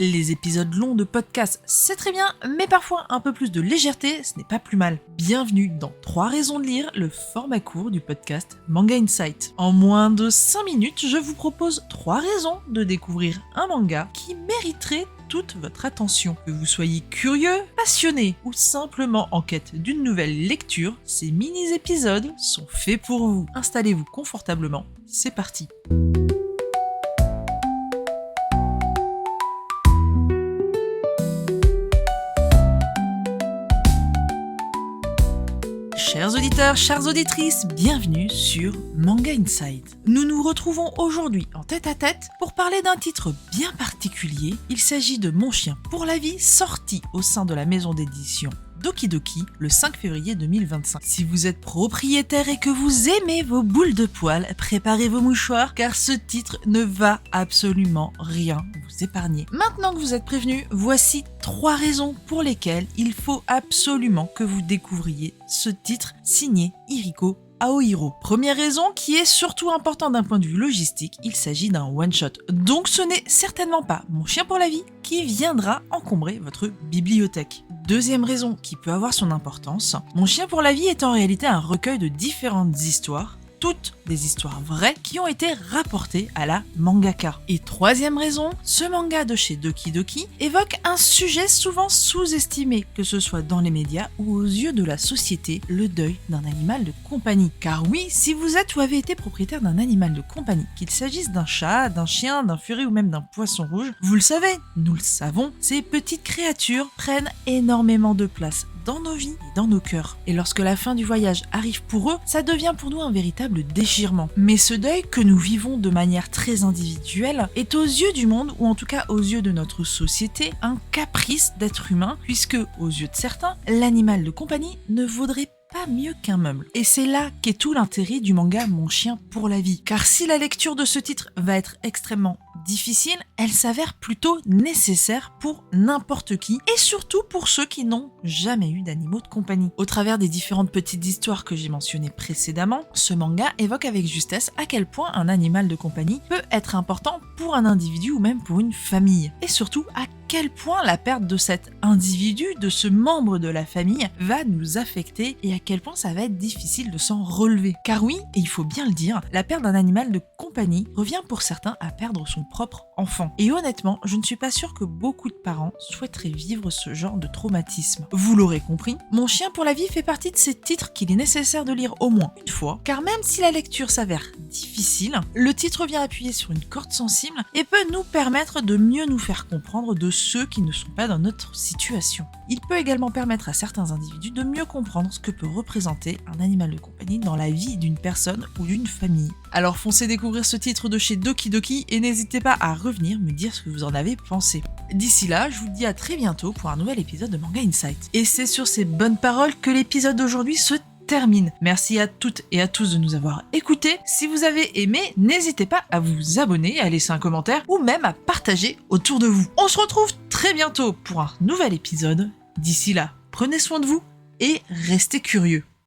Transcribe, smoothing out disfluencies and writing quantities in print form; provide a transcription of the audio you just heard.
Les épisodes longs de podcast, c'est très bien, mais parfois un peu plus de légèreté, ce n'est pas plus mal. Bienvenue dans 3 raisons de lire, le format court du podcast Manga Insight. En moins de 5 minutes, je vous propose 3 raisons de découvrir un manga qui mériterait toute votre attention. Que vous soyez curieux, passionné ou simplement en quête d'une nouvelle lecture, ces mini-épisodes sont faits pour vous. Installez-vous confortablement, c'est parti. Chers auditeurs, chères auditrices, bienvenue sur Manga Insight. Nous nous retrouvons aujourd'hui en tête-à-tête pour parler d'un titre bien particulier. Il s'agit de Mon chien pour la vie, sorti au sein de la maison d'édition Doki Doki le 5 février 2025. Si vous êtes propriétaire et que vous aimez vos boules de poils, préparez vos mouchoirs car ce titre ne va absolument rien vous épargner. Maintenant que vous êtes prévenus, voici 3 raisons pour lesquelles il faut absolument que vous découvriez ce titre signé Hiriko Aohiro. Première raison qui est surtout importante d'un point de vue logistique, il s'agit d'un one-shot. Donc ce n'est certainement pas Mon chien pour la vie qui viendra encombrer votre bibliothèque. Deuxième raison qui peut avoir son importance, Mon chien pour la vie est en réalité un recueil de différentes histoires, toutes des histoires vraies qui ont été rapportées à la mangaka. Et troisième raison, ce manga de chez Doki Doki évoque un sujet souvent sous-estimé, que ce soit dans les médias ou aux yeux de la société, le deuil d'un animal de compagnie. Car oui, si vous êtes ou avez été propriétaire d'un animal de compagnie, qu'il s'agisse d'un chat, d'un chien, d'un furet ou même d'un poisson rouge, vous le savez, nous le savons, ces petites créatures prennent énormément de place dans nos vies et dans nos cœurs. Et lorsque la fin du voyage arrive pour eux, ça devient pour nous un véritable déchirement. Mais ce deuil que nous vivons de manière très individuelle est aux yeux du monde, ou en tout cas aux yeux de notre société, un caprice d'être humain, puisque aux yeux de certains, l'animal de compagnie ne vaudrait pas mieux qu'un meuble. Et c'est là qu'est tout l'intérêt du manga Mon chien pour la vie. Car si la lecture de ce titre va être extrêmement difficile, elle s'avère plutôt nécessaire pour n'importe qui et surtout pour ceux qui n'ont jamais eu d'animaux de compagnie. Au travers des différentes petites histoires que j'ai mentionnées précédemment, ce manga évoque avec justesse à quel point un animal de compagnie peut être important pour un individu ou même pour une famille. Et surtout à quel point la perte de cet individu, de ce membre de la famille, va nous affecter et à quel point ça va être difficile de s'en relever. Car oui, et il faut bien le dire, la perte d'un animal de compagnie revient pour certains à perdre son propre enfant. Et honnêtement, je ne suis pas sûre que beaucoup de parents souhaiteraient vivre ce genre de traumatisme. Vous l'aurez compris, Mon chien pour la vie fait partie de ces titres qu'il est nécessaire de lire au moins une fois, car même si la lecture s'avère difficile, le titre vient appuyer sur une corde sensible et peut nous permettre de mieux nous faire comprendre de ceux qui ne sont pas dans notre situation. Il peut également permettre à certains individus de mieux comprendre ce que peut représenter un animal de compagnie dans la vie d'une personne ou d'une famille. Alors foncez découvrir ce titre de chez Doki Doki et n'hésitez pas à revenir me dire ce que vous en avez pensé. D'ici là, je vous dis à très bientôt pour un nouvel épisode de Manga Insight. Et c'est sur ces bonnes paroles que l'épisode d'aujourd'hui se termine. Merci à toutes et à tous de nous avoir écoutés. Si vous avez aimé, n'hésitez pas à vous abonner, à laisser un commentaire ou même à partager autour de vous. On se retrouve très bientôt pour un nouvel épisode. D'ici là, prenez soin de vous et restez curieux.